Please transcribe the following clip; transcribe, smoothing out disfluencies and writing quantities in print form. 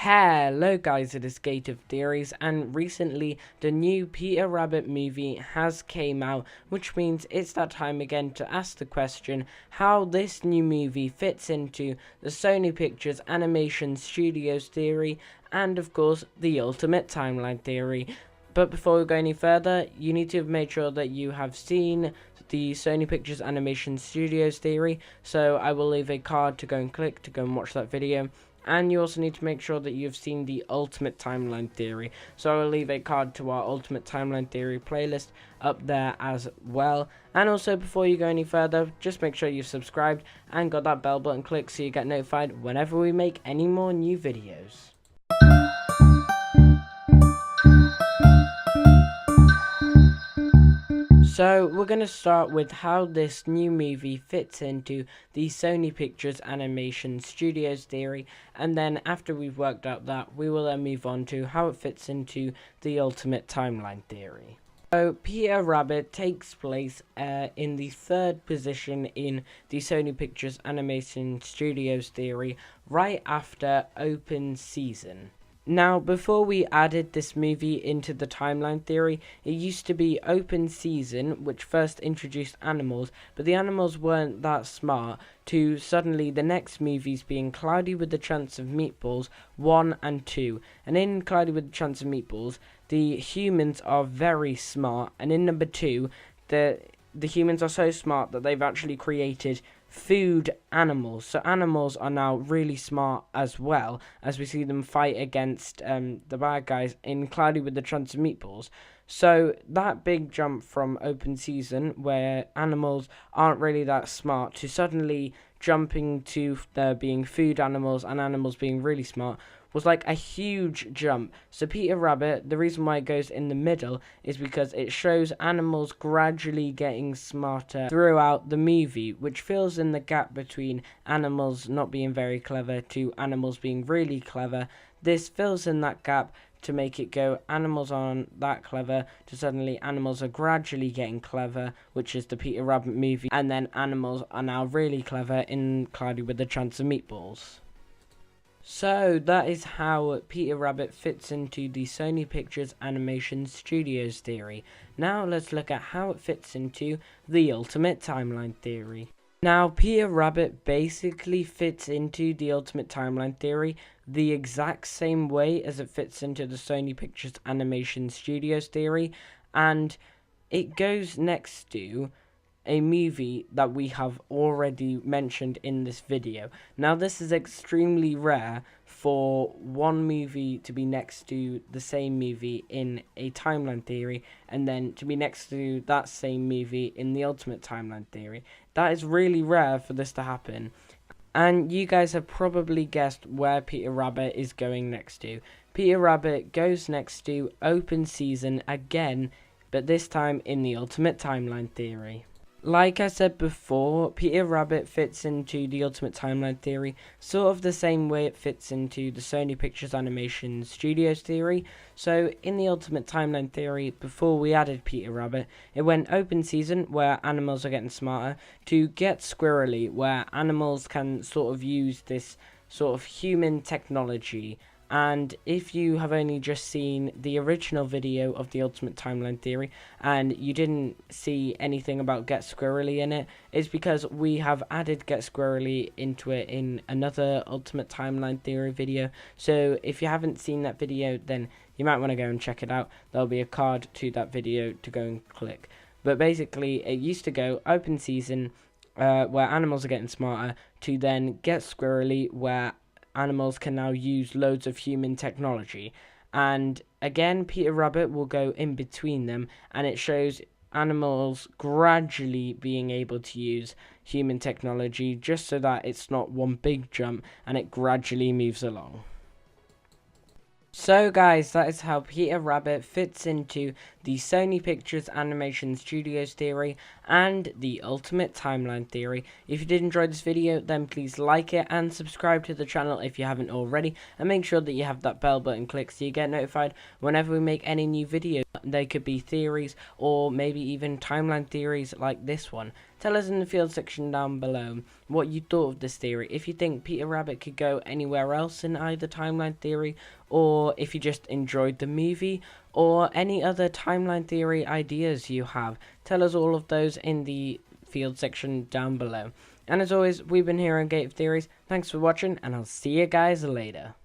Hello guys, it is Gate of Theories, and recently the new Peter Rabbit movie has came out, which means it's that time again to ask the question how this new movie fits into the Sony Pictures Animation Studios theory and of course the Ultimate Timeline theory. But before we go any further, you need to have made sure that you have seen the Sony Pictures Animation Studios theory, so I will leave a card to go and click to go and watch that video. And you also need to make sure that you've seen the Ultimate Timeline theory. So I will leave a card to our Ultimate Timeline theory playlist up there as well. And also, before you go any further, just make sure you've subscribed and got that bell button clicked so you get notified whenever we make any more new videos. So we're going to start with how this new movie fits into the Sony Pictures Animation Studios theory, and then after we've worked out that, we will then move on to how it fits into the Ultimate Timeline theory. So Peter Rabbit takes place in the third position in the Sony Pictures Animation Studios theory, right after Open Season. Now, before we added this movie into the timeline theory, it used to be Open Season, which first introduced animals, but the animals weren't that smart, to suddenly the next movies being Cloudy with a Chance of Meatballs 1 and 2. And in Cloudy with a Chance of Meatballs, the humans are very smart, and in number 2, the humans are so smart that they've actually created food animals. So animals are now really smart as well, as we see them fight against the bad guys in Cloudy with a Chance of Meatballs. So that big jump from Open Season, where animals aren't really that smart, to suddenly jumping to being food animals and animals being really smart, was like a huge jump. So Peter Rabbit, the reason why it goes in the middle is because it shows animals gradually getting smarter throughout the movie, which fills in the gap between animals not being very clever to animals being really clever. This fills in that gap to make it go animals aren't that clever to suddenly animals are gradually getting clever, which is the Peter Rabbit movie, and then animals are now really clever in Cloudy with a Chance of Meatballs. So that is how Peter Rabbit fits into the Sony Pictures Animation Studios theory. Now let's look at how it fits into the Ultimate Timeline theory. Now, Peter Rabbit basically fits into the Ultimate Timeline theory the exact same way as it fits into the Sony Pictures Animation Studios theory, and it goes next to a movie that we have already mentioned in this video. Now, this is extremely rare for one movie to be next to the same movie in a timeline theory, and then to be next to that same movie in the Ultimate Timeline theory. That is really rare for this to happen. And you guys have probably guessed where Peter Rabbit is going next to. Peter Rabbit goes next to Open Season again, but this time in the Ultimate Timeline theory. Like I said before, Peter Rabbit fits into the Ultimate Timeline theory sort of the same way it fits into the Sony Pictures Animation Studios theory. So in the Ultimate Timeline theory, before we added Peter Rabbit, it went Open Season, where animals are getting smarter, to Get Squirrely, where animals can sort of use this sort of human technology. And if you have only just seen the original video of the Ultimate Timeline theory and you didn't see anything about Get Squirrely in it, it's because we have added Get Squirrely into it in another Ultimate Timeline theory video. So if you haven't seen that video, then you might want to go and check it out. There'll be a card to that video to go and click. But basically, it used to go Open Season, where animals are getting smarter, to then Get Squirrely, where animals can now use loads of human technology. And again, Peter Rabbit will go in between them, and it shows animals gradually being able to use human technology, just so that it's not one big jump and it gradually moves along. So guys, that is how Peter Rabbit fits into the Sony Pictures Animation Studios theory and the Ultimate Timeline theory. If you did enjoy this video, then please like it and subscribe to the channel if you haven't already, and make sure that you have that bell button clicked so you get notified whenever we make any new videos. They could be theories or maybe even timeline theories like this one. Tell us in the field section down below what you thought of this theory. If you think Peter Rabbit could go anywhere else in either timeline theory, or if you just enjoyed the movie, or any other timeline theory ideas you have. Tell us all of those in the field section down below. And as always, we've been here on Gate of Theories. Thanks for watching, and I'll see you guys later.